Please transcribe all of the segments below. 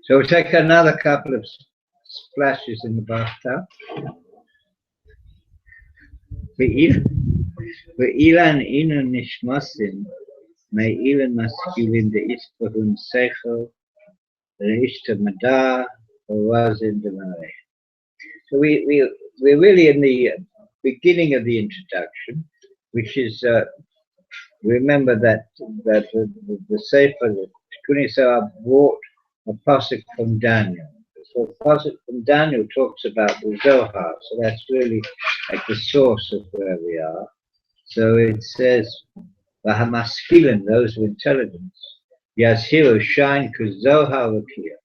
So we'll take another couple of splashes in the bathtub. Ve'ilan inu nishmasin, me'ilan maskilin de isbahun seichel, reishta mada, orazin de mare. So we're really in the beginning of the introduction, which is, remember that the Sefer, the Tikunei HaZohar brought a pasuk from Daniel. So the pasuk from Daniel talks about the Zohar, so that's really like the source of where we are. So it says, "V'hamaskilin," those with intelligence, Yazhiru, shine k'Zohar v'kiyah.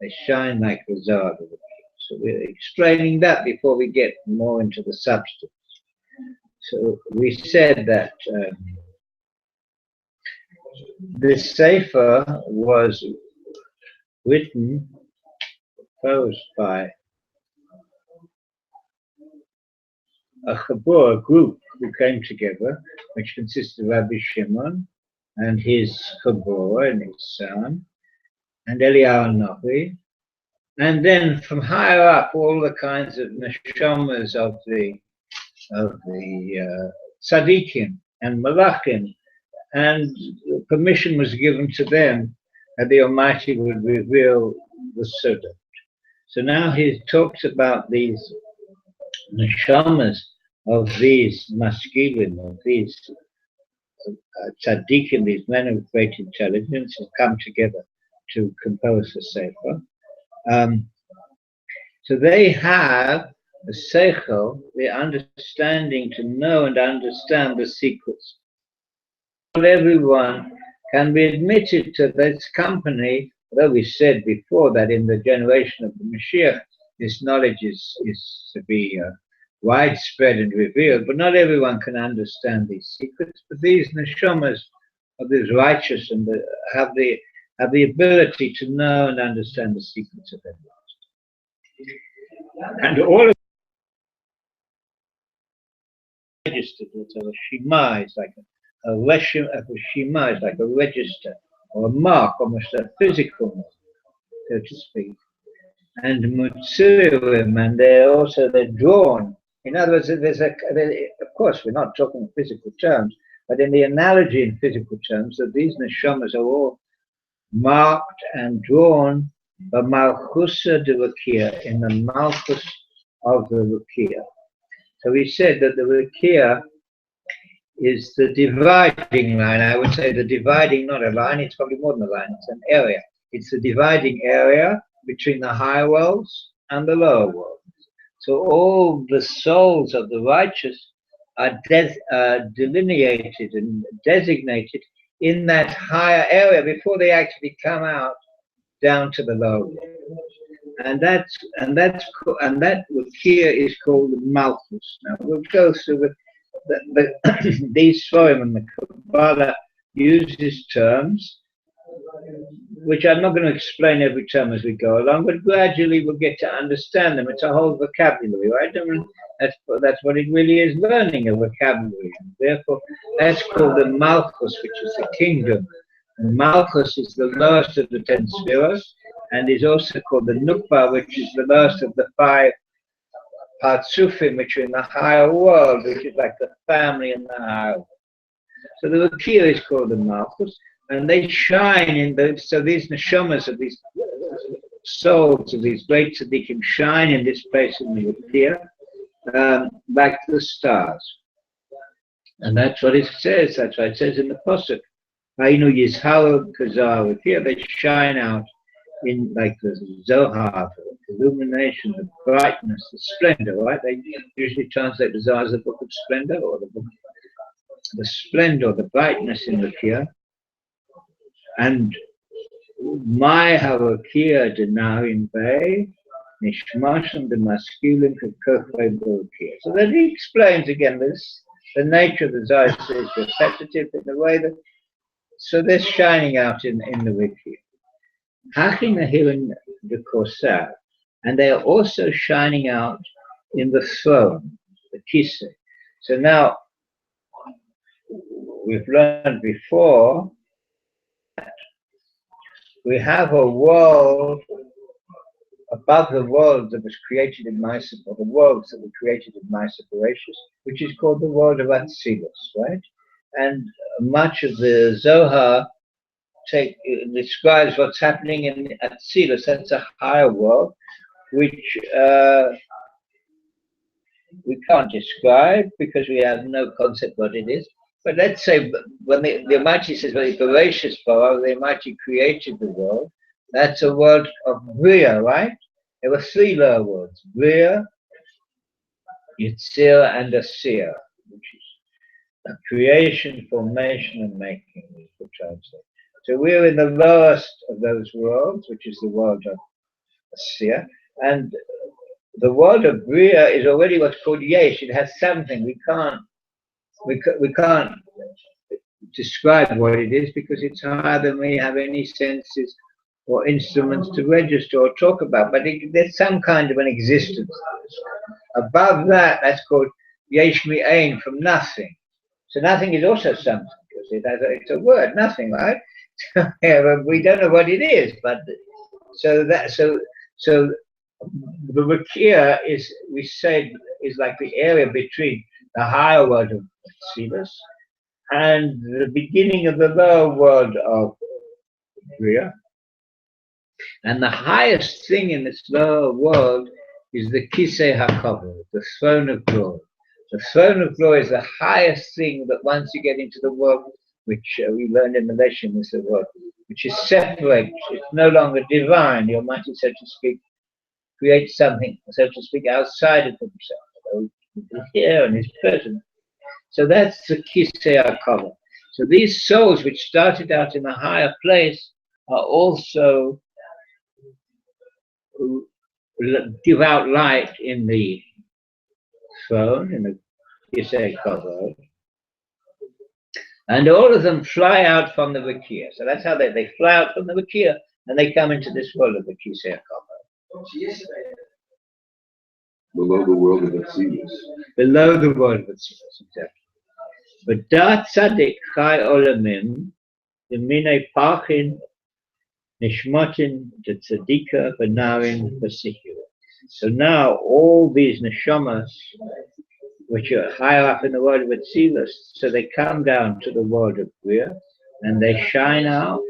They shine like the Zohar v'kiyah. So we're explaining that before we get more into the substance. So we said that this Sefer was written, proposed by a chabur, a group who came together, which consisted of Rabbi Shimon and his chabur and his son, and Eliyahu Novi, and then from higher up, all the kinds of neshamas of the tzaddikim and malachim, and permission was given to them that the Almighty would reveal the Suda. So now he talks about these neshamas of these maskilim, of these tzaddikim, these men of great intelligence, who come together to compose the Sefer. So they have the seichel, the understanding to know and understand the secrets. Not everyone can be admitted to this company, although we said before that in the generation of the Mashiach, this knowledge is to be widespread and revealed, but not everyone can understand these secrets. But these neshamas of these righteous and have the ability to know and understand the secrets of their lives. And all of registered with a shema is like a shema is like a register or a mark, almost a physical mark, so to speak. And mutzirim, and they're drawn. In other words, of course, we're not talking physical terms, but in the analogy in physical terms, that these neshamas are all marked and drawn by Malchusa de Rukiah, in the Malchus of the Rukiah. So we said that the Rukiah is the dividing line. I would say the dividing, not a line, it's probably more than a line, it's an area. It's the dividing area between the higher worlds and the lower worlds. So all the souls of the righteous are delineated and designated in that higher area before they actually come out down to the lower world. And that here is called the Malchus. Now we'll go through these Sforim, and the Kabbalah uses terms which I'm not going to explain every term as we go along, but gradually we'll get to understand them. It's a whole vocabulary, right? I mean, that's what it really is, learning a vocabulary. And therefore, that's called the Malchus, which is the kingdom. And Malchus is the lowest of the 10 spheres, and is also called the Nukba, which is the lowest of the 5 Partsufim, which are in the higher world, which is like the family in the higher world. So the Rukiah is called the Malchus, and they shine in those. So these neshamas of these souls of these great tzaddikim shine in this place in the Rukiah, like the stars. And that's what it says. That's what it says in the pasuk. Hainu Yizharu Kazar Rukiah. They shine out in like the Zohar, the illumination, the brightness, the splendor. Right? They usually translate the Zohar as the book of splendor, or the splendor, the brightness in Rukiah. And my Harukiah denarim bay nishmashim the masculine kukufay Rukiah. So then he explains again this, the nature of the Zohar is repetitive in the way that, so they're shining out in the Rukiah. Hachin are hearing the Korsar, and they are also shining out in the throne, the Kisei. So now, we've learned before, we have a world above the world that was created in my, or the worlds that were created in my separations, which is called the world of Atzilus, right? And much of the Zohar describes what's happening in Atzilus. That's a higher world, which we can't describe because we have no concept what it is. But let's say when the Almighty says, well, the voracious power, the Almighty created the world, that's a world of Bria, right? There were three lower worlds, Bria, Yitzir, and Asir, which is a creation, formation, and making, is the translation. So we're in the lowest of those worlds, which is the world of Asir, and the world of Bria is already what's called Yesh. It has something. We can't describe what it is because it's higher than we have any senses or instruments to register or talk about. But there's some kind of an existence. Above that, that's called Yesh Mi'ain, from nothing. So nothing is also something because it's a word, nothing, right? Yeah, we don't know what it is, but so the Rakia is, we said, is like the area between the higher world of Atzilus and the beginning of the lower world of Bria. And the highest thing in this lower world is the Tikunei HaKodosh, the throne of glory. The throne of glory is the highest thing that once you get into the world, which we learned in the lesson, is the world, which is separate, it's no longer divine. The Almighty, so to speak, creates something, so to speak, outside of himself. He's here and he's present. So that's the Tikunei HaKodosh. So these souls which started out in a higher place are also give out light in the throne, in the Tikunei HaKodosh. And all of them fly out from the Rakia. So that's how they fly out from the Rakia and they come into this world of the Tikunei HaKodosh. Below the world of Atzilus. Below the world of Atzilus, exactly. But Da Tzadik Chai Olamim, the Minei Parchin, Nishmotin, the Tzadika, Benarim, Basikiru. So now all these Neshamas, which are higher up in the world of Atzilus, so they come down to the world of Bria and they shine out,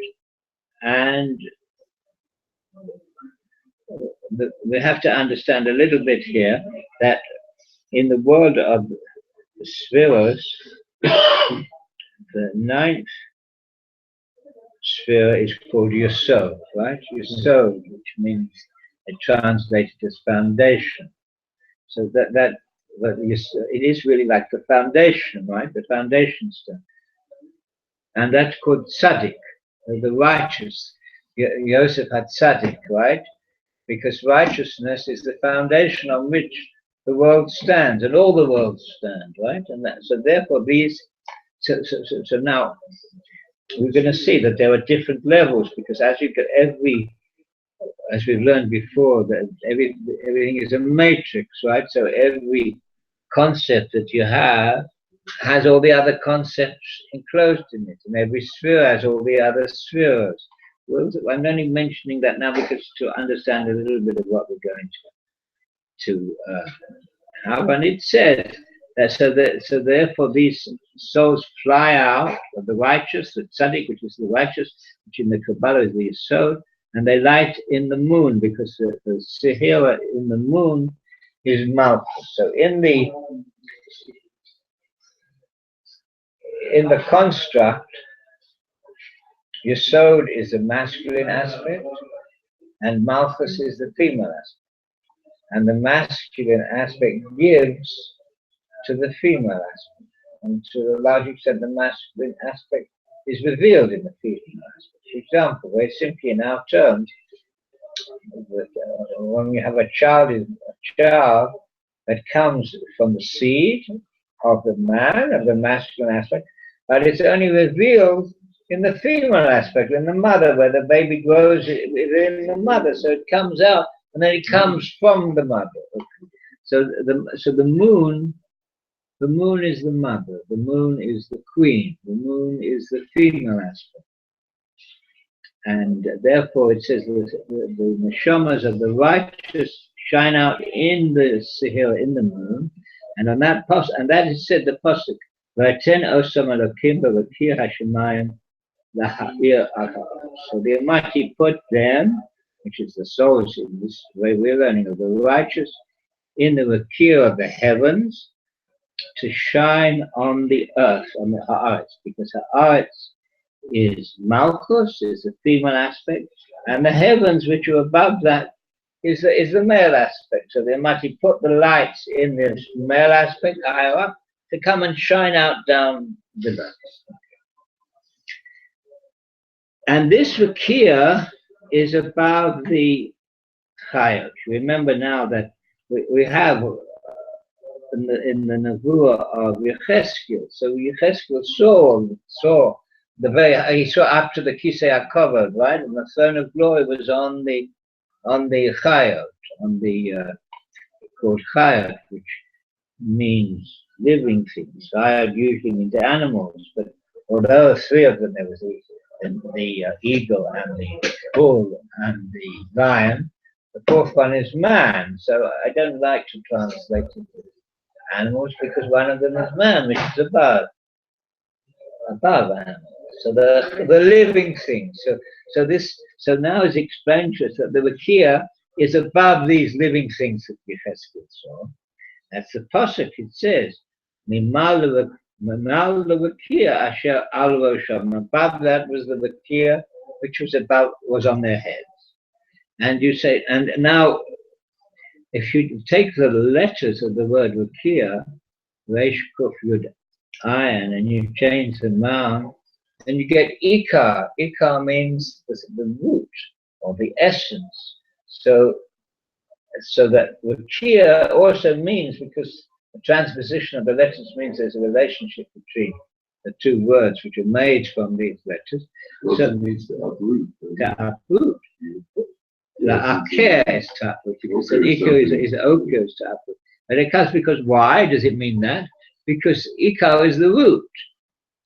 and we have to understand a little bit here that in the world of the spheres, the ninth sphere is called Yesod, right? Yesod, which means it translated as foundation. So that it is really like the foundation, right? The foundation stone. And that's called Tzaddik, the righteous. Yosef had Tzaddik, right? Because righteousness is the foundation on which the world stands, and all the worlds stand, right? And so therefore these, so now we're going to see that there are different levels, because as you get as we've learned before, that everything is a matrix, right? So every concept that you have has all the other concepts enclosed in it, and every sphere has all the other spheres. Well, I'm only mentioning that now because to understand a little bit of what we're going to have. And it said that so therefore these souls fly out of the righteous, the tzaddik, which is the righteous, which in the Kabbalah is the Yesod, and they light in the moon, because the Sehira in the moon is Malchus. So in the construct, Yesod is the masculine aspect, and Malchus is the female aspect. And the masculine aspect gives to the female aspect. And to a large extent, the masculine aspect is revealed in the female aspect. For example, very simply in our terms, when we have a child that comes from the seed of the man, of the masculine aspect, but it's only revealed in the female aspect, in the mother, where the baby grows within the mother. So it comes out, and then it comes from the mother. So the moon the moon is the mother, the moon is the queen, the moon is the female aspect. And therefore it says the neshamas of the righteous shine out in the sehira, in the moon, and on that and that is said the pasuk, V'aten osam elokim b'vakir hashemayim laha'ir al-ha'ar. So the Almighty put them, which is the souls in this way we're learning of the righteous, in the vakir of the heavens, to shine on the earth, on the ha'aretz, because ha'aretz is Malchus, is the female aspect, and the heavens which are above that is the male aspect. So they might put the lights in this male aspect higher up to come and shine out down below. And this Vakir is above the Chayot. Remember now that we have in the Nevuah of Yecheskel. So Yecheskel saw he saw up to the Kisei HaKavod, right? And the throne of glory was on the Chayot, on the called Chayot, which means living things. Chayot usually means animals, but although three of them, there was the eagle and the bull and the lion, the fourth one is man. So I don't like to translate it as animals because one of them is man, which is above animals. So the living things. So now it's explained to us that the Vakir is above these living things that Yecheskel saw. That's the pasuk. It says, "Mimal levakir asher al rosham." Above that was the Vakir, which was on their heads. And you say, and now, if you take the letters of the word Vakir, Reish Kuf Yud Ayin, and you change the noun, and you get Ikar. Ikar means the root or the essence. So that Vakir also means, because the transposition of the letters means there's a relationship between the two words which are made from these letters. So it means to uproot. La'aker is to uproot. So Ikar is Okar is to uproot. And it comes because why does it mean that? Because Ikar is the root.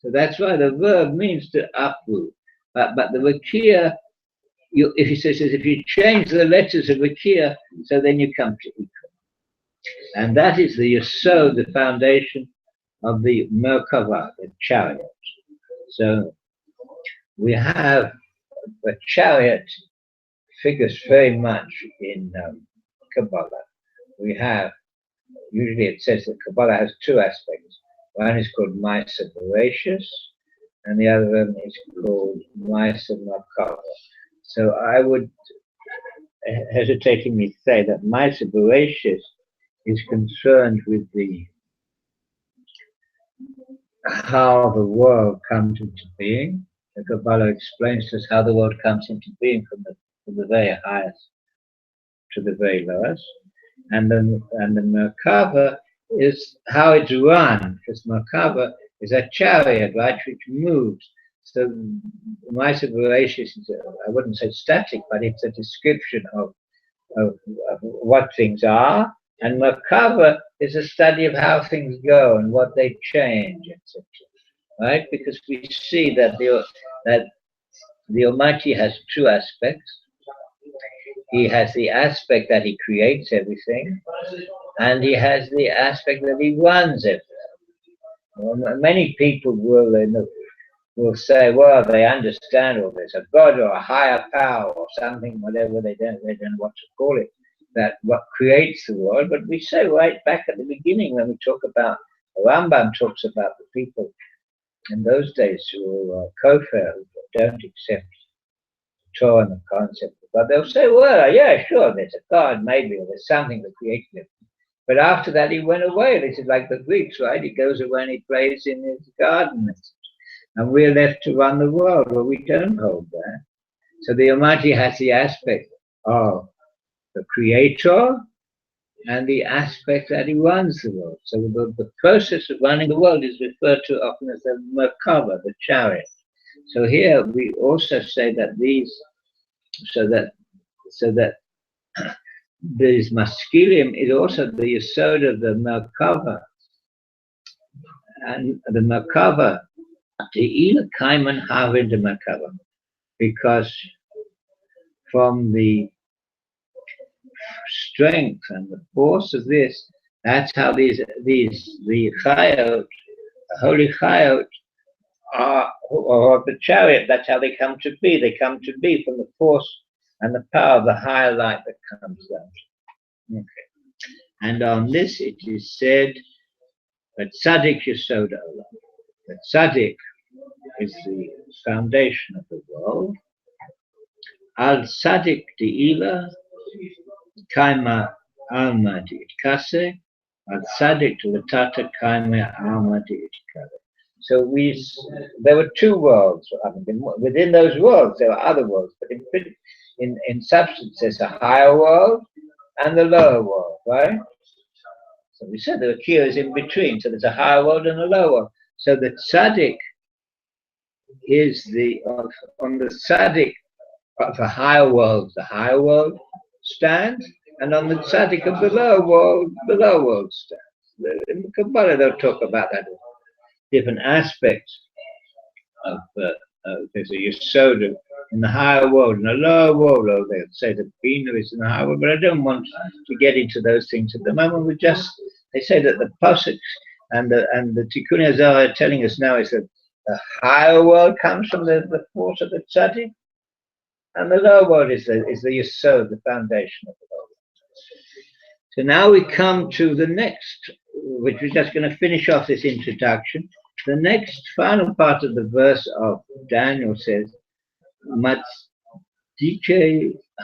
So that's why the verb means to uproot. But the Vakir, if you change the letters of Vakir, so then you come to Ikar. And that is the Yesod, the foundation of the Merkava, the chariot. So we have the chariot figures very much in Kabbalah. We have, usually it says that Kabbalah has two aspects. One is called Maisa Bereshis, and the other one is called Maisa Merkava. So I would hesitatingly say that Maisa Bereshis is concerned with how the world comes into being. The Kabbalah explains to us how the world comes into being from the very highest to the very lowest, and the Merkava is how it's run, because Merkava is a chariot, right, which moves. So Maisa Bereshis is, I wouldn't say static, but it's a description of what things are, and Merkava is a study of how things go and what they change, etc. Right? Because we see that the Almighty has two aspects. He has the aspect that he creates everything, and he has the aspect that he runs everything. Well, many people will say, well, they understand, or there's a God or a higher power or something, whatever, they don't know what to call it, that what creates the world. But we say right back at the beginning, when we talk about, Rambam talks about the people in those days who are kofar, who don't accept Torah and the concept of God. They'll say, well, yeah, sure, there's a God, maybe, or there's something that created it. But after that, he went away. This is like the Greeks, right? He goes away and he plays in his garden. And we're left to run the world. Well, we don't hold that. So the Almighty has the aspect of the creator and the aspect that he runs the world. So the process of running the world is referred to often as the Merkava, the chariot. So here we also say that these maskilim is also the yesod of the Merkava, And the Merkava, the Ila Kaiman Havin the Merkava, because from the strength and the force of this, that's how the Chayot, the holy Chayot, or the chariot, that's how they come to be. They come to be from the force and the power of the higher light that comes down. Okay. And on this it is said that Tzaddik Yesod Olam. That Tzaddik is the foundation of the world. Al Tzaddik De'ila Kaima Alma Di'it Al Tzaddik L'tata Kaima Alma Di'it. So there were two worlds. I mean, within those worlds, there were other worlds, but in substance, there's a higher world and the lower world, right? So we said the Akira is in between. So there's a higher world and a lower world. So the tzaddik is on the tzaddik of the higher world stands, and on the tzaddik of the lower world stands. In the Kabbalah, they'll talk about that. Different aspects of there's a Yesod in the higher world and the lower world. Or they'll say that Bina is in the higher world, but I don't want to get into those things at the moment. They say that the Pasuk and the Tikunei HaZohar are telling us now is that the higher world comes from the force of the tzaddik, and the lower world is the Yesod, the foundation of the lower world. So now we come to the next, which we're just going to finish off this introduction. The next final part of the verse of Daniel says, Matzdike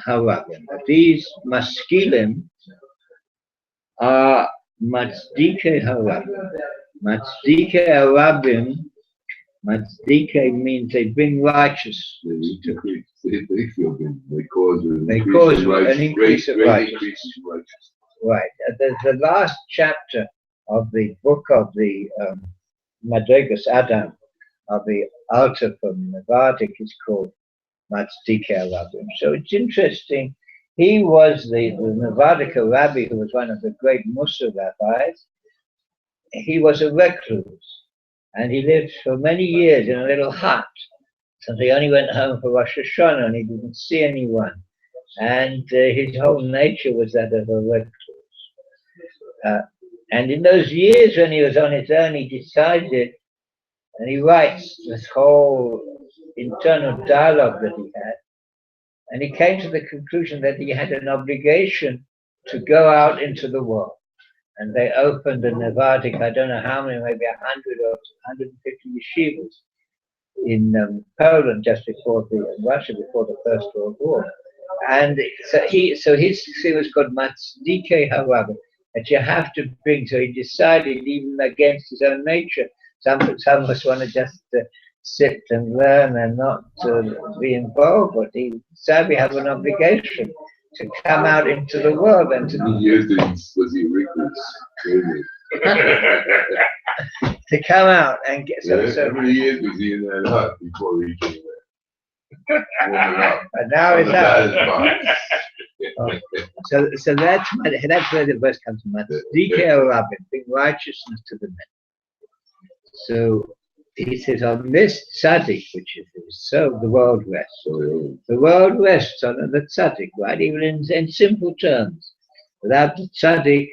Harabim. These maskilim are Matzdike Harabim. Matzdike Harabim, Matzdike means they bring righteousness. They cause an increase of righteousness. Right. The last chapter of the book of the Madrigas Adam, of the altar from Nevardik, is called Matzdike Harabim. So it's interesting. He was the Nevardik Rabbi, who was one of the great Mussar rabbis. He was a recluse, and he lived for many years in a little hut. So he only went home for Rosh Hashanah, and he didn't see anyone. And his whole nature was that of a recluse. And in those years when he was on his own, he decided, and he writes this whole internal dialogue that he had, and he came to the conclusion that he had an obligation to go out into the world. And they opened a Nevardik, I don't know how many, maybe 100 or 150 yeshivas in Poland just before Russia before the First World War. And so his thing was called Matzdike Harabim, that you have to bring. So he decided, even against his own nature, some of us want to just sit and learn and not be involved, but he decided we have an obligation to come out into the world and to. How many years was he recluse? To come out and get. How many years was he in that hut before he came there? And now it's out. So that's where the verse comes from. Matzdike Harabim, bring righteousness to the men. So he says, on this tzaddik, which is so the world rests. The world rests on the tzaddik, right? Even in simple terms. Without the tzaddik,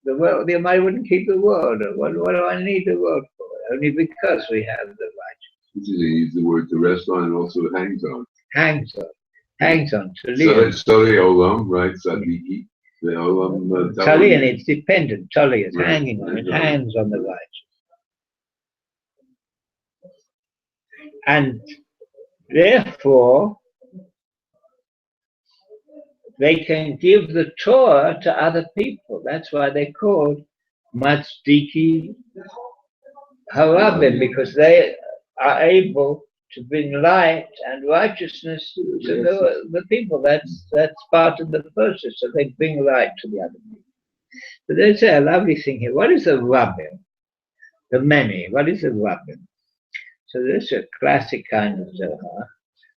the world, the Almighty wouldn't keep the world. What do I need the world for? Only because we have the righteousness. He used the word to rest on and also hangs on. Hangs on. To live. So the olam, right? Tzaddik, the olam. Tali, and it's dependent. Tali is hanging on. It hangs on the righteous. And therefore, they can give the Torah to other people. That's why they're called Matzdike Harabim, because they are able to bring light and righteousness to the people. That's part of the process. So they bring light to the other people. So there's a lovely thing here. What is a Rabbim? The many. What is a Rabbim? So this is a classic kind of Zohar.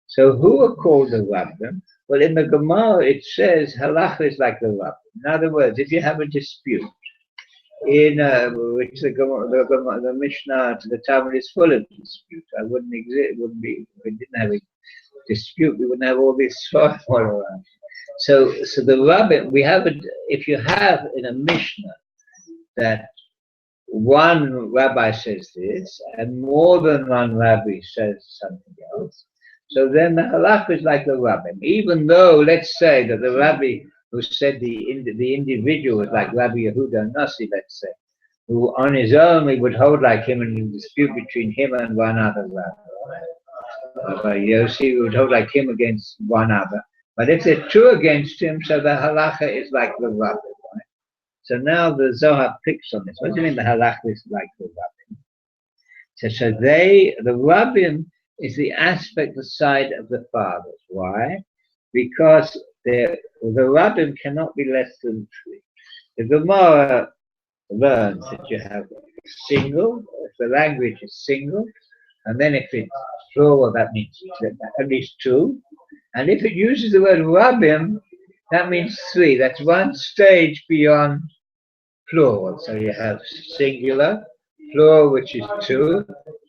So who are called the Rabbim? Well, in the Gemara it says halacha is like the Rabbim. In other words, if you have a dispute in which the Mishnah to the Talmud is full of dispute. I wouldn't exist. It wouldn't be. We didn't have a dispute. We wouldn't have all this all around. So the rabbi, we have it. If you have in a Mishnah that one rabbi says this and more than one rabbi says something else, so then the halach is like the rabbi. Even though, let's say that the rabbi who said the individual was like Rabbi Yehuda Nasi, let's say, who on his own we would hold like him in a dispute between him and one other rabbi. Rabbi Yossi, we would hold like him against one other. But if there are two against him, so the halacha is like the rabbi. Right? So now the Zohar picks on this. What do you mean the halacha is like the rabbi? So the rabbim is the aspect, the side of the fathers. Why? Because the rabbim cannot be less than three. The Gemara learns that you have single, if the language is single, and then if it's plural, that means at least two. And if it uses the word rabbim, that means three. That's one stage beyond plural. So you have singular, plural, which is two,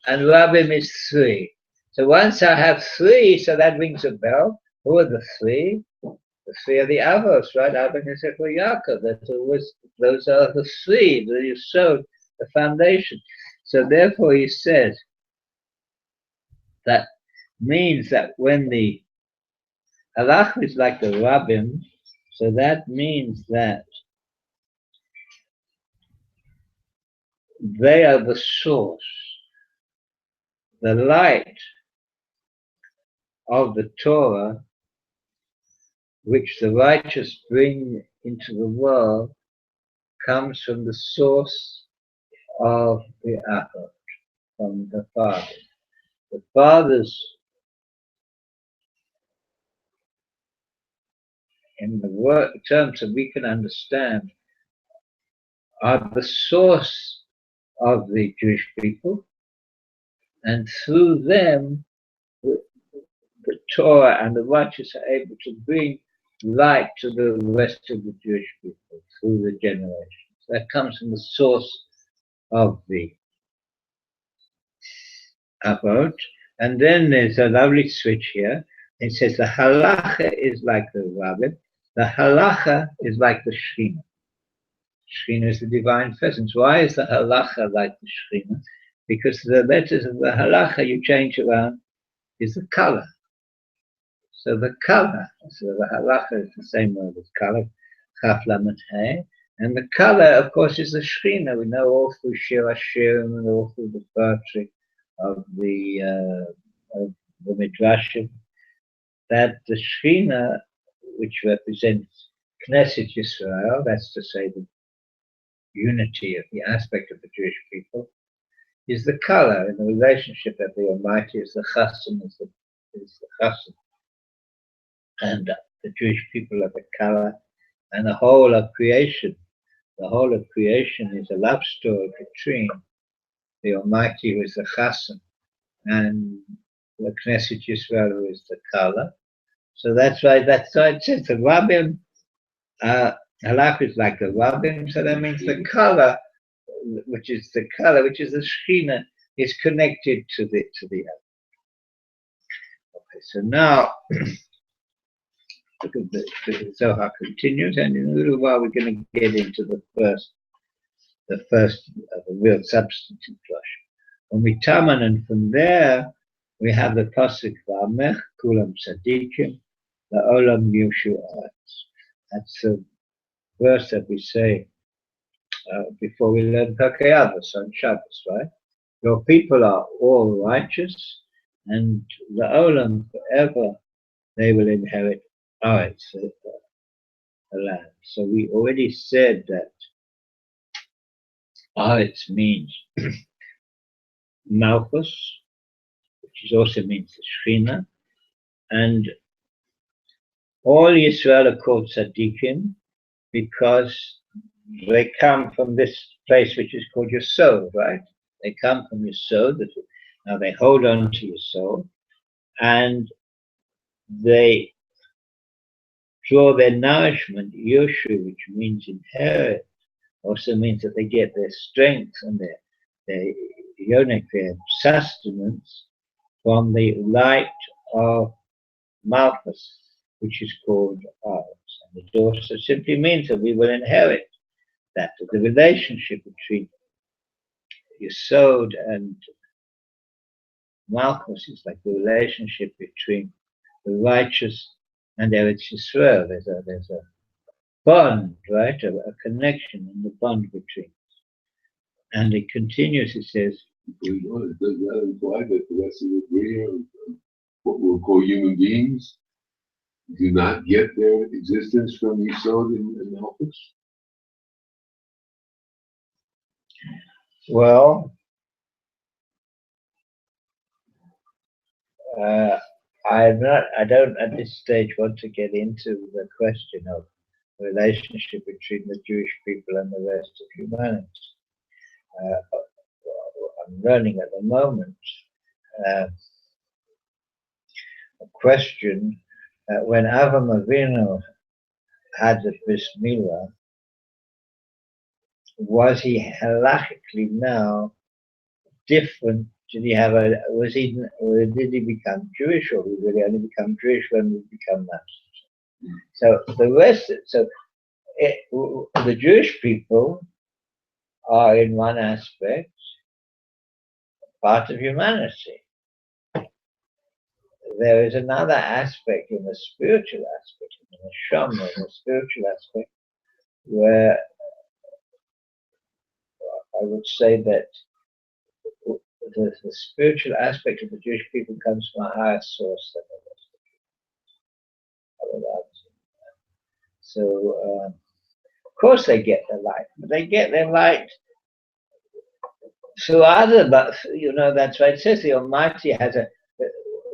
and rabbim is three. So once I have three, so that rings a bell. Who are the three? The three are the avos, right? Avos is for Yaakov. Those are the three that you sowed the foundation. So therefore, he says that means that when the halach is like the rabbim, so that means that they are the source, the light of the Torah, which the righteous bring into the world, comes from the source of the Achot, from the Father. The Fathers, in the terms that we can understand, are the source of the Jewish people, and through them, the Torah and the righteous are able to bring light to the rest of the Jewish people through the generations. That comes from the source of the Avot. And then there's a lovely switch here. It says the halacha is like the rabbin. The halacha is like the Shekhinah. Shekhinah is the divine presence. Why is the halacha like the Shekhinah? Because the letters of the halacha you change around is the color. So the color, so the halacha is the same word as color, chaf lamet he, and the color, of course, is the Shekhinah. We know all through Shir Hashirim and all through the poetry of the Midrashim that the Shekhinah, which represents Knesset Yisrael, that's to say the unity of the aspect of the Jewish people, is the color in the relationship that the Almighty is the Chassan, is the Chassan. And the Jewish people are the color, and the whole of creation. The whole of creation is a love story between the Almighty, who is the Chassan, and the Knesset Yisrael, who is the color. So that's why it says the rabbim, halach is like the rabbim, so that means the color, which is the Shekhinah, is connected to the other. Okay, so now the Zohar continues, and in a little while we're going to get into the first of the real substantive Joshua. When we taman, and from there we have the pasuk V'amech kulam tzadikim la'olam yushu ha'aretz. That's a verse that we say before we learn Pirkei Avos on Shabbos, right? Your people are all righteous, and la'olam, forever, they will inherit haaretz, the land. So we already said that haaretz means Malchus, which also means the Shekhinah, and all Yisrael are called tzaddikim because they come from this place which is called your soul, right? They come from your soul. Now they hold on to your soul, and they draw their nourishment, yoshu, which means inherit, Also means that they get their strength and their yonic, their sustenance from the light of Malchus, which is called ours. And it also simply means that we will inherit that, the relationship between Yesod and Malchus is like the relationship between the righteous and Eretz Yisrael. There's a bond, right? A connection and the bond between. And it continues, it says, Does that imply that the rest of the degree of what we'll call human beings do not get their existence from Yesod and Malchus? well, I don't at this stage want to get into the question of the relationship between the Jewish people and the rest of humanity. I'm learning at the moment a question when Avram Avinu had the bris milah, was he halachically now different? Did he have a? Was he? Or did he become Jewish, or did he only become Jewish when we become Muslims? So the rest. So the Jewish people are, in one aspect, part of humanity. There is another aspect in the spiritual aspect, in the Shama, in the spiritual aspect, where I would say that the spiritual aspect of the Jewish people comes from a higher source than the rest of the So, of course, they get their light, but they get their light through other. But that's why it says the Almighty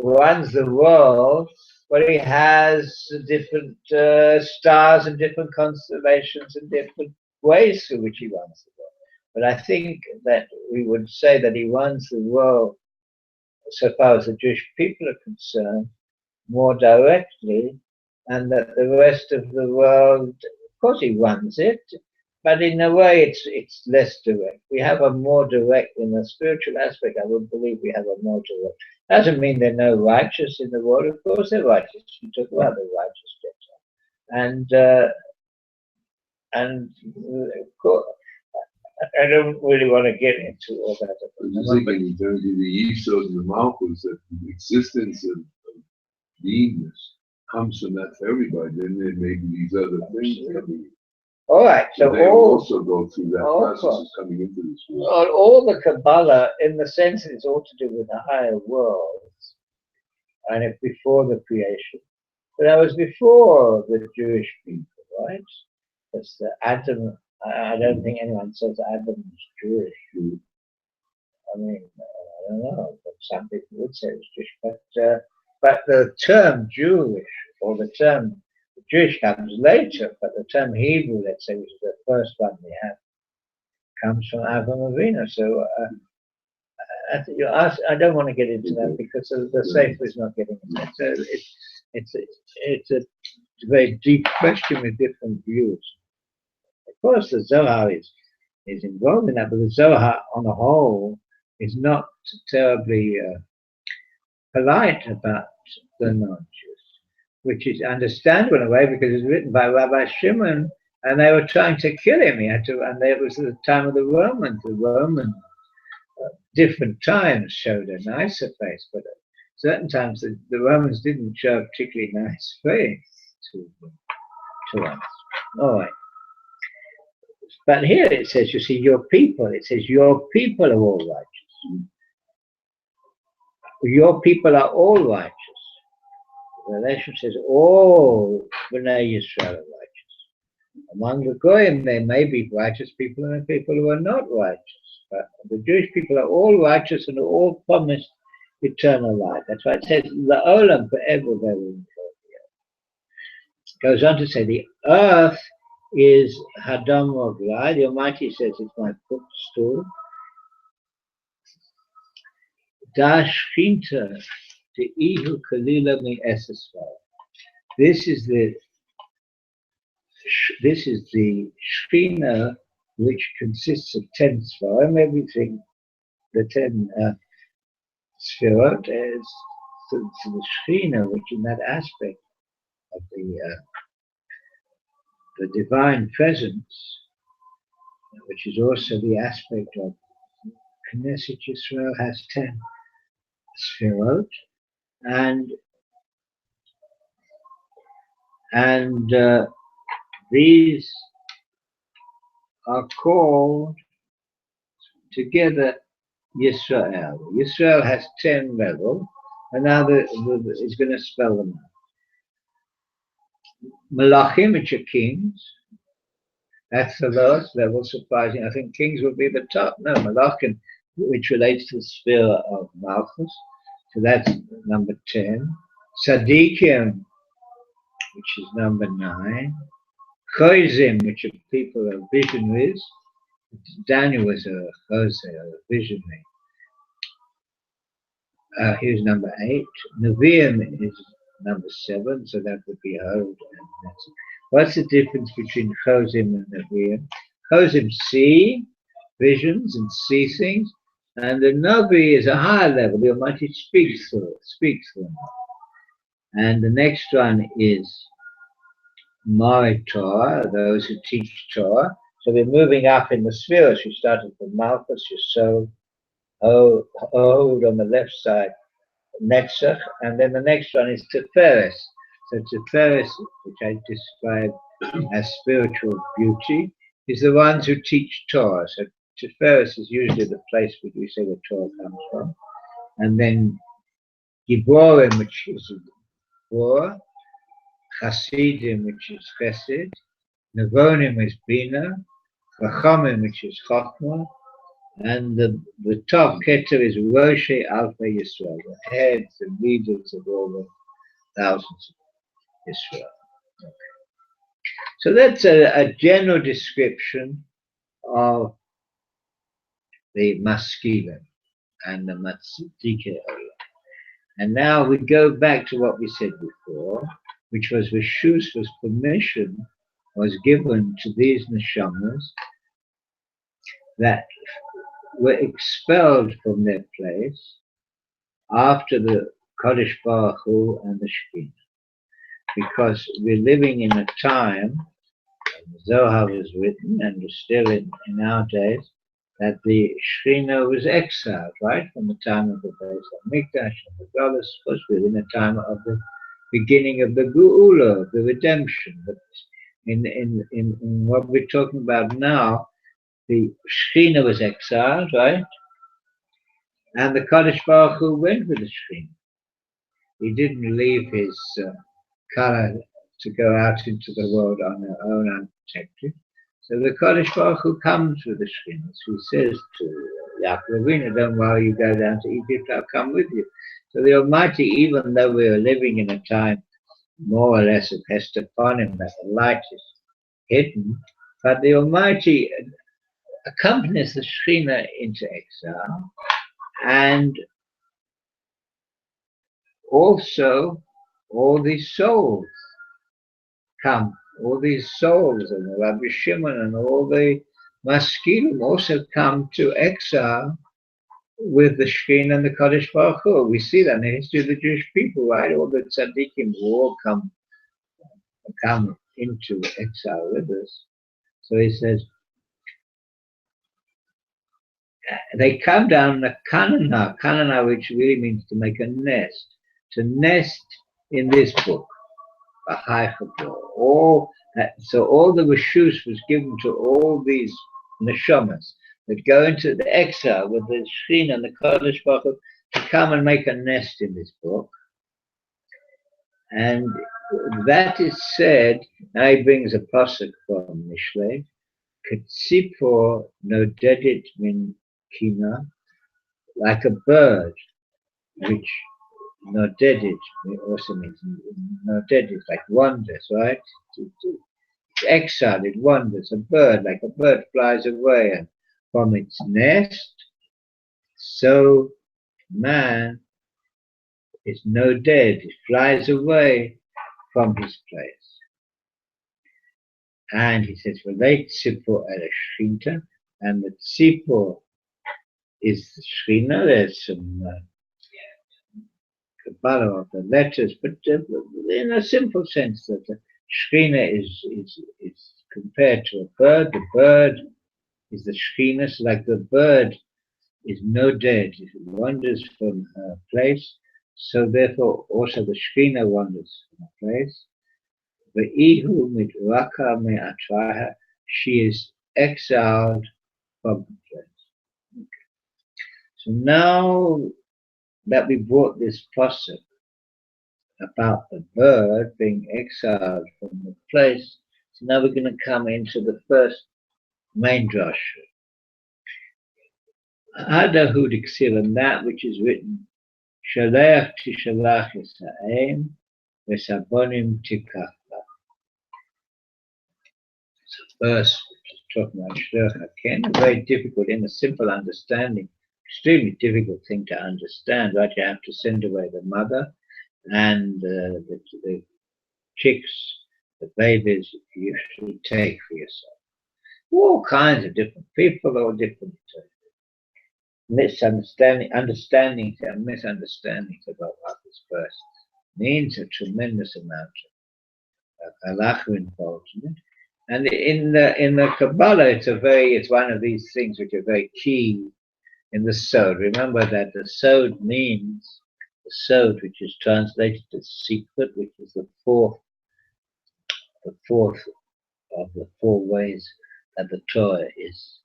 runs the world, where He has different stars and different constellations and different ways through which He runs the world. But I think that we would say that He runs the world, so far as the Jewish people are concerned, more directly, and that the rest of the world, of course He runs it, but in a way it's less direct. We have a more direct, in the spiritual aspect, I would believe we have a more direct. Doesn't mean there are no righteous in the world. Of course they're righteous. You talk about the righteous Gentiles. And of course, I don't really want to get into all that. I'm just thinking in terms of the Yesod and the Malchus, that the existence of beingness comes from that for everybody. Then there may be these other things coming. All right, so they also go through that process of coming into this world. All the Kabbalah, in the sense that it's all to do with the higher worlds, and it's before the creation. But that was before the Jewish people, right? Because Adam, I don't think anyone says Adam is Jewish. I mean, I don't know, but some people would say it's Jewish. But the term Jewish, or the term Jewish comes later, but the term Hebrew, let's say, which is the first one we have, comes from Avram Avinu. So I don't want to get into that because the Sefer is not getting into that. So it's a very deep question with different views. Of course, the Zohar is involved in that, but the Zohar on the whole is not terribly polite about the non-Jews, which is understandable in a way because it's written by Rabbi Shimon, and they were trying to kill him. And it was at the time of the Romans. The Romans, different times, showed a nicer face, but at certain times the Romans didn't show a particularly nice face to us. All right. But here it says, you see, your people. It says, your people are all righteous. Your people are all righteous. The relation says all B'nai Yisrael are righteous. Among the Goyim, there may be righteous people and people who are not righteous. But the Jewish people are all righteous and are all promised eternal life. That's why it says, La'olam, forever they will enjoy the earth. It goes on to say, the earth is Hadam Moglai. The Almighty says, it's my footstool. Dashkinta to Ihu Kalila mi Esesval. This is the Shekhinah which consists of 10 Sfarim, everything, the 10 Sfirot, is to the Shekhinah, which in that aspect of the divine presence, which is also the aspect of Knesset Yisrael, has 10 Sfirot, and these are called together Yisrael. Yisrael has 10 levels, and now it's going to spell them out. Malachim, which are kings, that's the lowest level, surprising. I think kings would be the top. No, Malachim, which relates to the sphere of Malchus, so that's number 10. Tzadikim, which is number 9. Chozim, which are people of visionaries. Daniel was a Chozeh, a visionary. Here's number 8. Nevi'im is number 7, so that would be Hod. What's the difference between Chozim and Nevi'im? Chozim see visions and see things, and the Navi is a higher level. The Almighty speaks to them. And the next one is Mari Torah, those who teach Torah. So we're moving up in the spheres. We started from Malchus, Yesod, Hod on the left side, Netzach, and then the next one is Tiferes. So Tiferes, which I describe as spiritual beauty, is the ones who teach Torah. So Tiferes is usually the place where we say the Torah comes from. And then Giborim, which is war, Chasidim, which is Chesed, Nevonim is Bina, Chachamim, which is Chachma, and the top Keter is Roshei Alpha Yisrael, the heads and leaders of all the thousands of Israel. Okay. So that's a general description of the Maskilim and the Matzidike Olam. And now we go back to what we said before, which was Rishus, was permission was given to these neshamas that were expelled from their place after the Kodesh Baruch Hu and the Shekhinah. Because we're living in a time, the Zohar was written, and was still in our days, that the Shekhinah was exiled, right, from the time of the Beis HaMikdash and the brothers. Of course, we're in a time of the beginning of the Geula, of the redemption. But in what we're talking about now, the Shekhinah was exiled, right? And the Kodesh Baruch Hu went with the Shekhinah. He didn't leave his Kala to go out into the world on their own unprotected. So the Kodesh Baruch Hu comes with the Shekhinah. So he says to Yaakov Avinu, don't worry, you go down to Egypt, I'll come with you. So the Almighty, even though we are living in a time more or less of Hesteponim, that the light is hidden, but the Almighty accompanies the Shekhinah into exile, and also all these souls come, all these souls, and the Rabbi Shimon and all the Maskilim also come to exile with the Shekhinah and the Kodesh Baruch Hu. We see that in the history of the Jewish people, right? All the tzaddikim who all come into exile with us. So he says, they come down the Kanana, which really means to make a nest, to nest in this book, so all the reshus was given to all these neshamas that go into the exile with the Shekhinah and the Kodesh Baruch Hu to come and make a nest in this book. And that is said, now he brings a pasuk from Mishlei, Ketzipor nodedit min kina, like a bird, which nodedit also means nodedit, like wanders, right? It's exiled, it wanders, a bird, like a bird flies away and from its nest, so man is noded, it flies away from his place. And he says, relate Tzipor el Shrinta, and the Tzipor is the Shrinta. There's some Kabbalah of the letters, but in a simple sense, that the Shrinta is compared to a bird. The bird is the Shrinta, so like the bird is no dead, it wanders from her place, so therefore also the Shrinta wanders from her place. Ve'ihu mitraka me'atraha, she is exiled from the place. Okay. So now that we brought this pasuk about the bird being exiled from the place, so now we're going to come into the first main drasha. Adahu diksir, and that which is written, Shalech tishalach Yisrael, v'sabonim tikach. Verse which is talking about Shalech Haken, very difficult in a simple understanding, extremely difficult thing to understand, right? You have to send away the mother and the chicks, the babies you should take for yourself. All kinds of different people, all different understandings and misunderstandings about what this verse means. A tremendous amount of halacha involved in it. And in the Kabbalah, it's one of these things which are very key in the Sod. Remember that the Sod means the Sod, which is translated as secret, which is the fourth of the four ways that the Torah is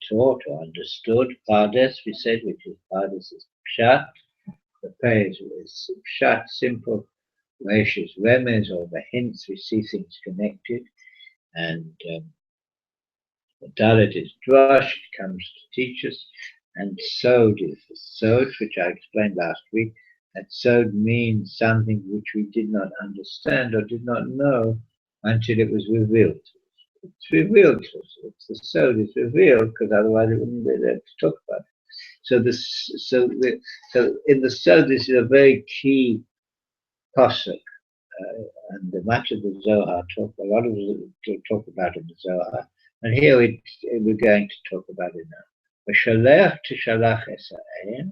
taught or understood. Pardes, we said, which is Pardes is Pshat. The Pei is Pshat, simple. Resh is Remez, or the hints, we see things connected. And the Dalet is Drash, it comes to teach us. And Sod is the Sod, which I explained last week. That Sod means something which we did not understand or did not know until it was revealed to us. It's revealed to us. It's the Sod is revealed, because otherwise it wouldn't be there to talk about it. So in the Sod, this is a very key pasuk, and much of the Zohar a lot of it talk about in the Zohar, and here we're going to talk about it now. V'shalech tishalach Yisrael,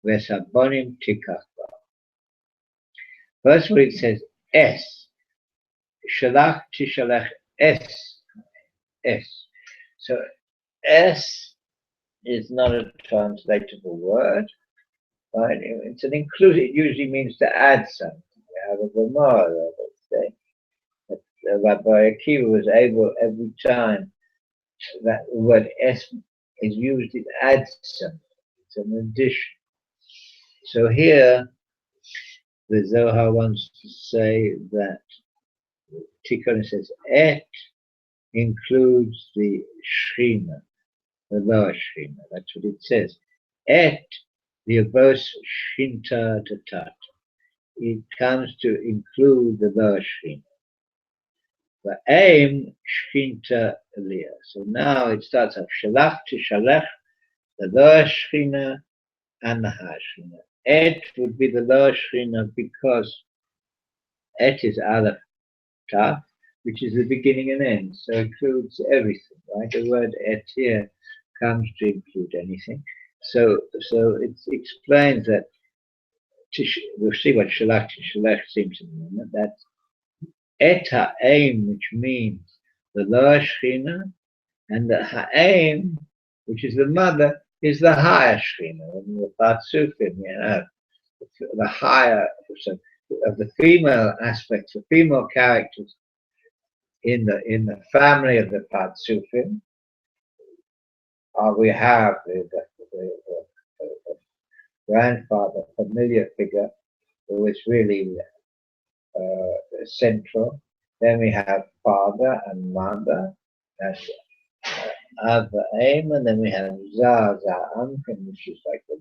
v'sabonim tikach ba. First of all, it says es. Shalach tishalach es. So es is not a translatable word, right? It's an inclusive. It usually means to add something. We have a Gemara, let's say. But Rabbi Akiva was able every time that the word es is used, it adds something. It's an addition. So here, the Zohar wants to say that Tikunei says et includes the Shechina, the lower Shechina. That's what it says. Et the abos Shinta Tatat. It comes to include the lower Shechina. The aim Shinta Aliyah. So now it starts off Shalach to Shalach, the lower Shechina and the higher Shechina. Et would be the lower Shechina because et is Aleph Taf, which is the beginning and end, so it includes everything, right? The word et here comes to include anything. So it explains that, we'll see what Shalach to Shalach seems to mean, that et ha'aim, which means the lower Shechina, and the ha'aim, which is the mother, is the higher Shechina. In the Patsufim, you have the higher, so of the female aspects, the female characters in the family of the Patsufim. We have the grandfather, familiar figure, who is really central. Then we have father and mother, that's Abba Aim, and then we have Zah Ankim, which is like the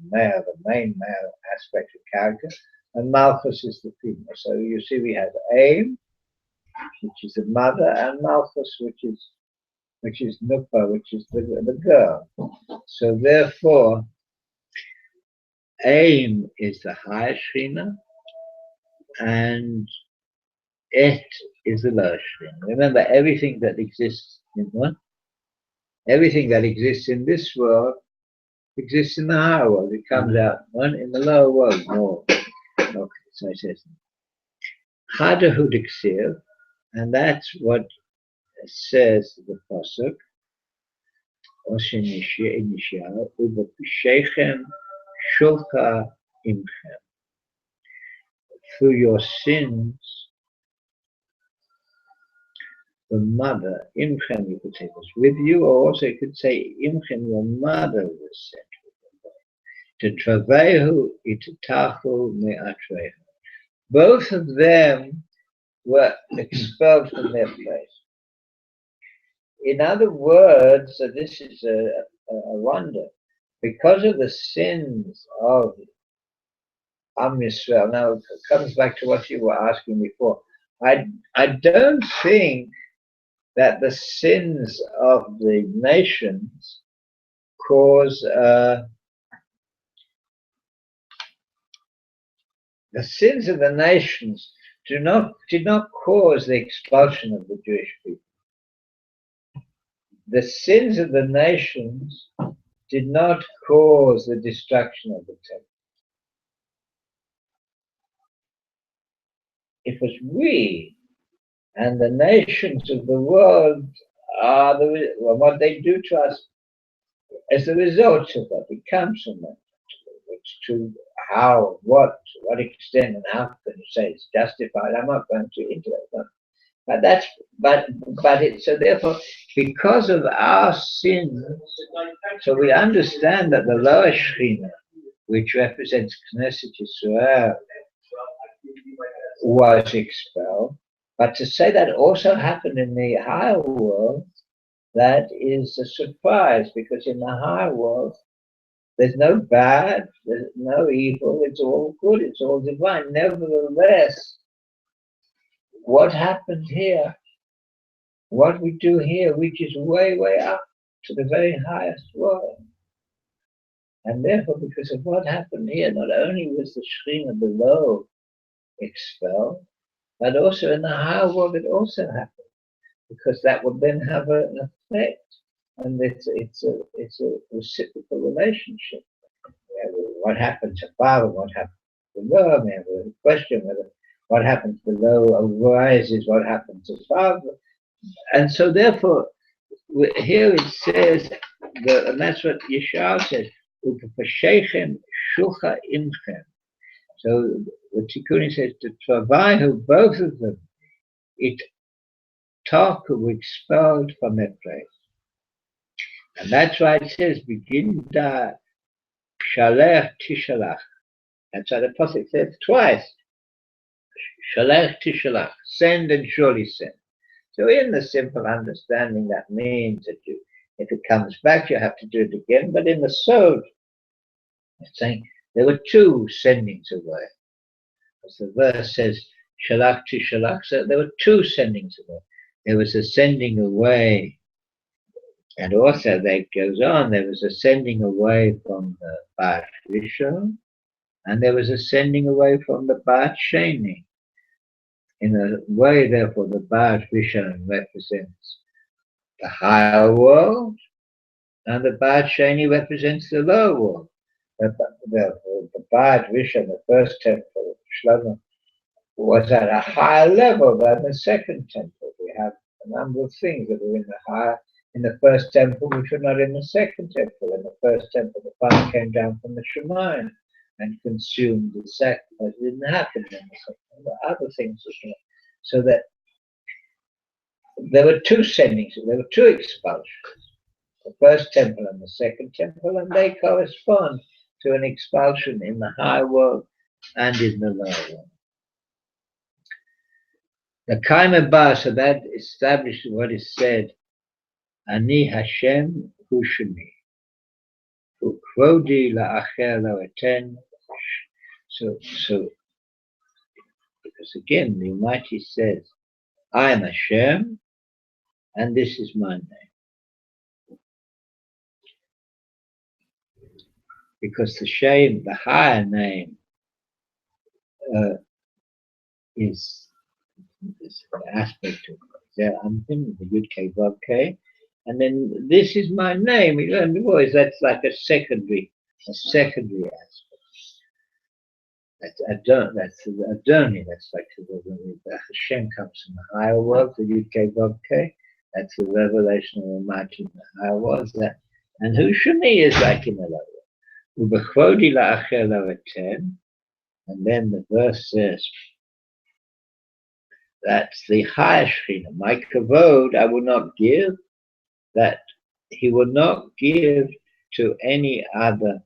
main male aspect of character, and Malchus is the female. So you see we have Aim, which is the mother, and Malchus, which is Nupa, which is the girl. So therefore, Aim is the higher Shechina, and Et is the lower Shekhinah. Remember, everything that exists in what? Everything that exists in this world exists in the higher world. It comes out one in the lower world more. Okay, so it says Chadahu Diksiv, and that's what says the pasuk. Oshin Inishia Uba Pishechem Shulcha Imchem. Through your sins, the mother, Imchem, you could say this, with you, or also you could say Imchem, your mother was sent to Travehu Ititahu Me'atrehu. Both of them were expelled from their place. In other words, so this is a wonder, because of the sins of Am Yisrael. Now it comes back to what you were asking before. I don't think that the sins of the nations cause the sins of the nations did not cause the expulsion of the Jewish people. The sins of the nations did not cause the destruction of the temple. It was we and the nations of the world are what they do to us as a result of that. It comes from that. It's to how, to what extent, and how can you say it's justified? I'm not going to into it. But so therefore, because of our sins, so we understand that the lower Shekhinah, which represents Knesset Yisrael, was expelled. But to say that also happened in the higher world, that is a surprise, because in the higher world, there's no bad, there's no evil, it's all good, it's all divine. Nevertheless, what happened here, what we do here, reaches way, way up to the very highest world. And therefore, because of what happened here, not only was the Shekhinah below expelled, but also in the higher world it also happened, because that would then have an effect. And it's a reciprocal relationship. What happens above, what happens below, we have a question whether what happens below arises what happens above. And so therefore, here it says, and that's what Yeshua says, Shulcha Imchem. So the Tikunei says, to Travaihu, both of them, it were expelled from their place. And that's why it says, begin da shalech tishalach. That's why the prophet says twice, shalech tishalach, send and surely send. So in the simple understanding, that means that if it comes back, you have to do it again. But in the soul, it's saying there were two sendings away. As the verse says, shalach tishalach, so there were two sendings away. There was a sending away, and also that goes on, there was a sending away from the Bat Rishon, and there was a sending away from the Bat Sheni. In a way, therefore, the Bat Rishon represents the higher world, and the Bat Sheni represents the lower world. The Bat Rishon, the first temple of Shalom, was at a higher level than the second temple. We have a number of things that were in the first temple, which were not in the second temple. In the first temple, the fire came down from the Shemayim and consumed the second. That didn't happen in the second. There were other things as well. So that there were two sendings, there were two expulsions. The first temple and the second temple, and they correspond to an expulsion in the higher world and in the lower world. The Kaima Ba, so that establishes what is said, Ani Hashem Hu Shemi, Ukvodi la'acher lo eten. So, because again, the Almighty says, I am Hashem, and this is my name. Because the higher name, is this aspect of there, the Yud-K, Vav-K, and then this is my name. You learn before, that's like a secondary aspect. That's Adoni. That's like when Hashem comes from the higher world, the Yud-K, Vav-K. That's the revelation of Almighty in the higher world. And who Shani is like in the lower world. Ubechvodi la'acher la'etem. And then the verse says, that's the higher Shekhinah. My kavod I will not give, that he will not give to any other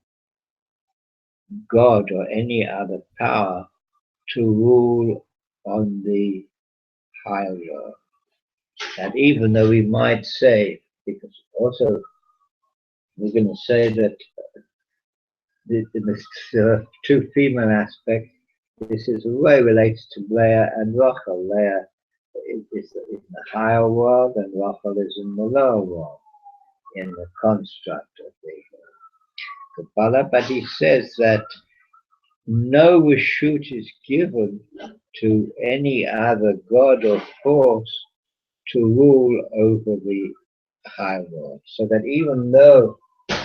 God or any other power to rule on the higher world. And even though we might say, because also we're going to say that in the two female aspects, this is a way relates to Leah and Rachel. Leah is in the higher world and Rachel is in the lower world, in the construct of the Kabbalah. But he says that no reshut is given to any other god or force to rule over the higher world. So that even though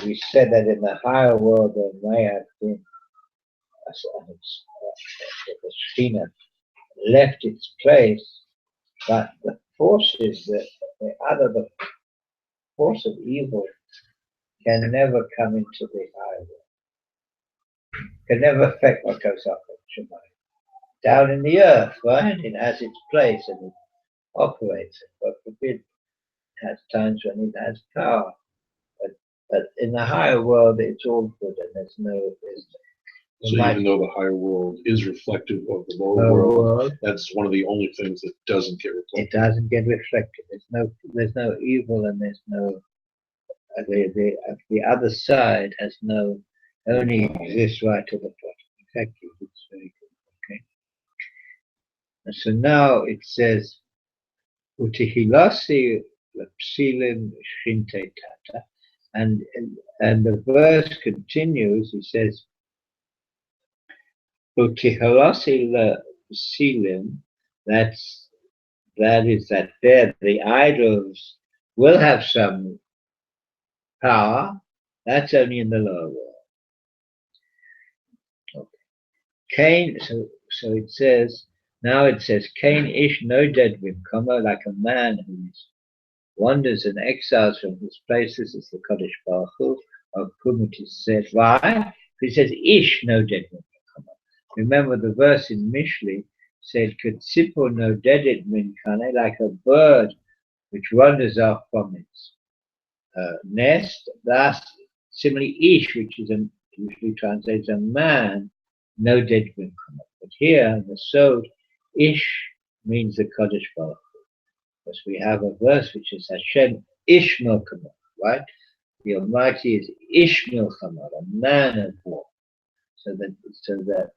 we said that in the higher world there may have been the Shekhinah left its place, but the forces that the force of evil can never come into the higher world, can never affect what goes up in Shemayim. Down in the earth, right? It has its place and it operates. God forbid, it has times when it has power. But in the higher world, it's all good and there's so even though the higher world is reflective of the lower world, that's one of the only things that doesn't get reflected. It doesn't get reflected. There's no evil and there's no the other side has no only exists right to the bottom. In fact, it's very good. Okay. And so now it says Utihilasi Psilim Shinte Tata, and the verse continues. He says Utihilasi Psilim. That is that there the idols will have some power. That's only in the lower world. Okay. Cain. So it says. Now it says, Cain ish no dead vimkoma, like a man who wanders and exiles from his places, is the Kodesh Baruch Hu of whom it is said. Why? He says, ish no dead vimkoma. Remember the verse in Mishli said, Ketsipo no dedet minkane, like a bird which wanders off from its nest. Thus, similarly, ish, which is usually translates a man, no dead vimkoma. But here, in the Sod, ish means the Kodesh Baruch Hu, because we have a verse which is Hashem ish milchama, right? The Almighty is ish milchama, a man of war. So that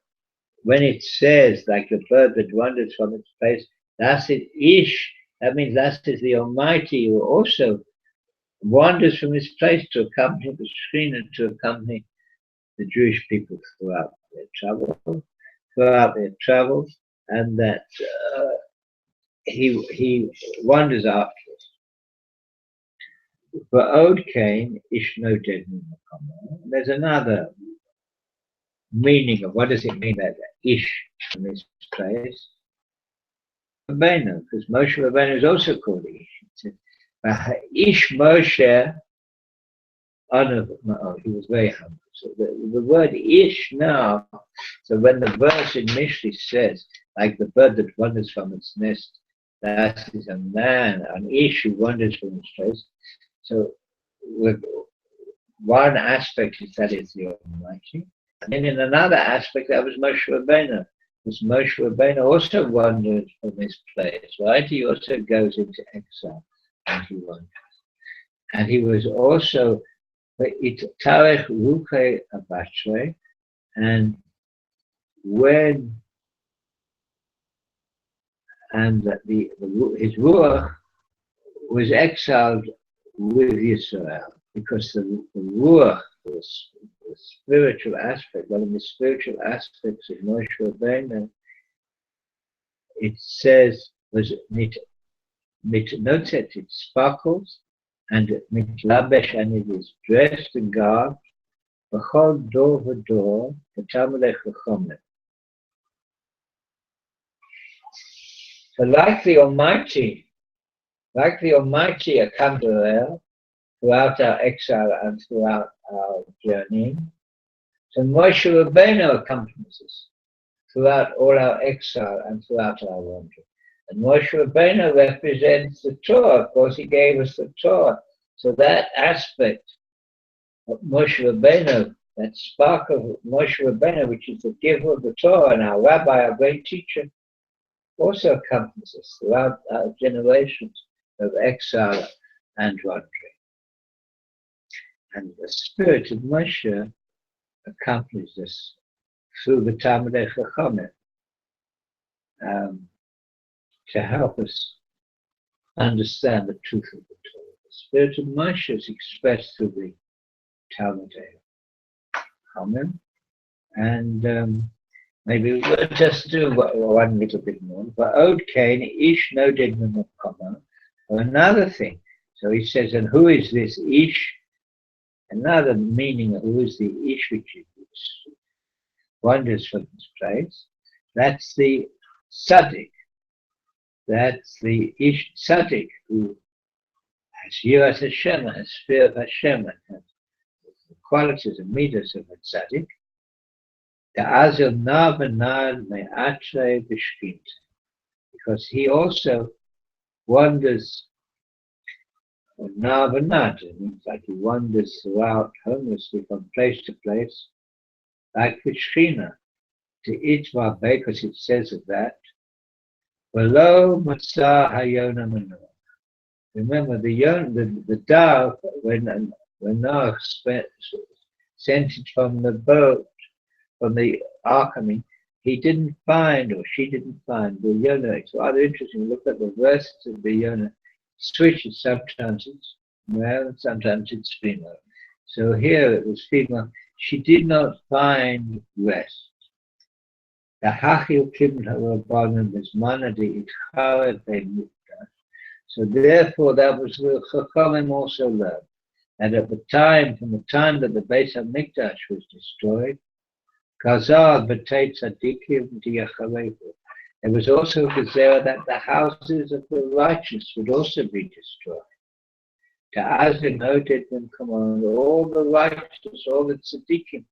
when it says like the bird that wanders from its place, that's it ish. That means that is the Almighty who also wanders from his place to accompany the Shekhinah, to accompany the Jewish people throughout their travels. And that he wanders after it. For Od Cain, ish no dead. There's another meaning of what does it mean that ish in this place. Rabbeinu, because Moshe Rabbeinu is also called ish. Ish Moshe, he was very humble. So the word ish now, so when the verse in Mishli says, like the bird that wanders from its nest, that is a man, an ish who wanders from his place. So with one aspect is that it's the Almighty. And then in another aspect, that was Moshe Rabbeinu. Because Moshe Rabbeinu also wandered from his place, right? He also goes into exile and he wanders. And he was also Tarech Ruche Abatre, and his Ruach was exiled with Yisrael, because the Ruach, the spiritual aspect, one of the spiritual aspects of Moshe Rabbeinu, it says was mitnotzet, it sparkles, and mitlabesh, and it is dressed and garbed, b'chol dor v'dor, v'talmidei chachomim. So like the Almighty, Akadosh, throughout our exile and throughout our journey, so Moshe Rabbeinu accompanies us throughout all our exile and throughout our wandering. And Moshe Rabbeinu represents the Torah. Of course, he gave us the Torah. So that aspect of Moshe Rabbeinu, that spark of Moshe Rabbeinu, which is the giver of the Torah, and our rabbi, our great teacher, also accompanies us throughout our generations of exile and wandering. And the spirit of Moshe accompanies us through the Talmidei Chachamim to help us understand the truth of the Torah. The spirit of Moshe is expressed through the Talmidei Chachamim, and maybe we'll just do one little bit more. But Od Kain, Ish Noded Mimokama, or another thing. So he says, and who is this Ish? Another meaning of who is the Ish, which wanders from this place. That's the Tzaddik. That's the Ish Tzaddik who has Yiras Hashem, has fear of Hashem, and has the qualities and meters of a Tzaddik. Because he also wanders it means like he wanders throughout homelessly from place to place, like the Shechina, to Itva, because it says of that, below Matzah Hayona Manoah. Remember the dove, when Noah sent it from the boat, from the ark, he didn't find, or she didn't find, the Yonah. It's rather interesting. Look at the verses of the Yonah. Switches, sometimes it's male, sometimes it's female. So here it was female. She did not find rest. So therefore, that was where Chachamim also learned. And at the time, from the time that the Beis HaMikdash was destroyed, there was also Gezerah that the houses of the righteous would also be destroyed. All the righteous, all the tzaddikim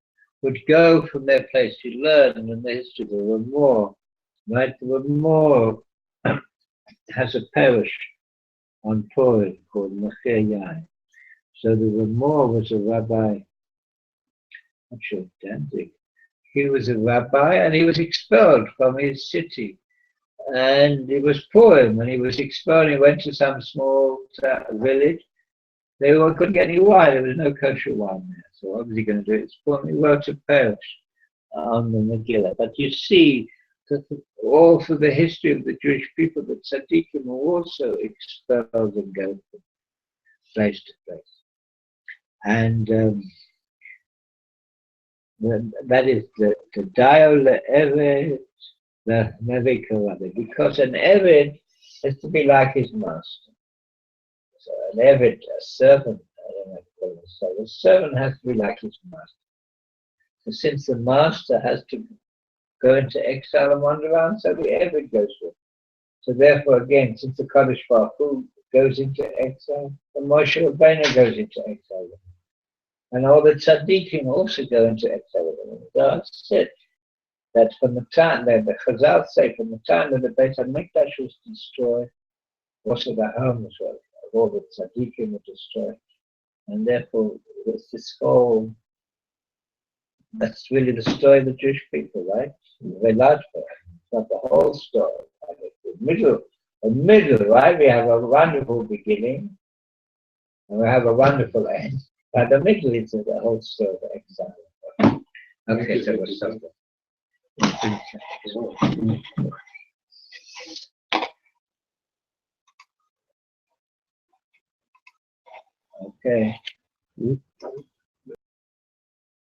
would go from their place. You learn in the history there were more, right? There were more. Has a parish on Purim called Machir Yain. So there were more was a rabbi, not sure, Danzig. He was a rabbi and he was expelled from his city. And it was Purim. When he was expelled, he went to some small village. They couldn't get any wine. There was no kosher wine there. So what was he going to do? It's Purim. He wrote a parish on the Megillah. But you see, that all through the history of the Jewish people, the tzaddikim were also expelled and go from place to place. And that is the Dio Le'eved, the Nevei, because an Eved has to be like his master. So an Eved, a servant, I don't know what to say, a servant has to be like his master. So since the master has to go into exile and wander around, so the Eved goes with. So therefore, again, since the Kadosh Baruch Hu goes into exile, the Moshe Rabbeinu goes into exile. And all the tzaddikim also go into exile. God said that from the time that the Chazal say, from the time that the Beis HaMikdash was destroyed, also the homes of all the tzaddikim were destroyed. And therefore, it's this whole, that's really the story of the Jewish people, right? It's very large for it. It's not the whole story. Right? The middle, right? We have a wonderful beginning, and we have a wonderful end. But the middle is the whole story of exile. Okay, so we'll stop there. Okay.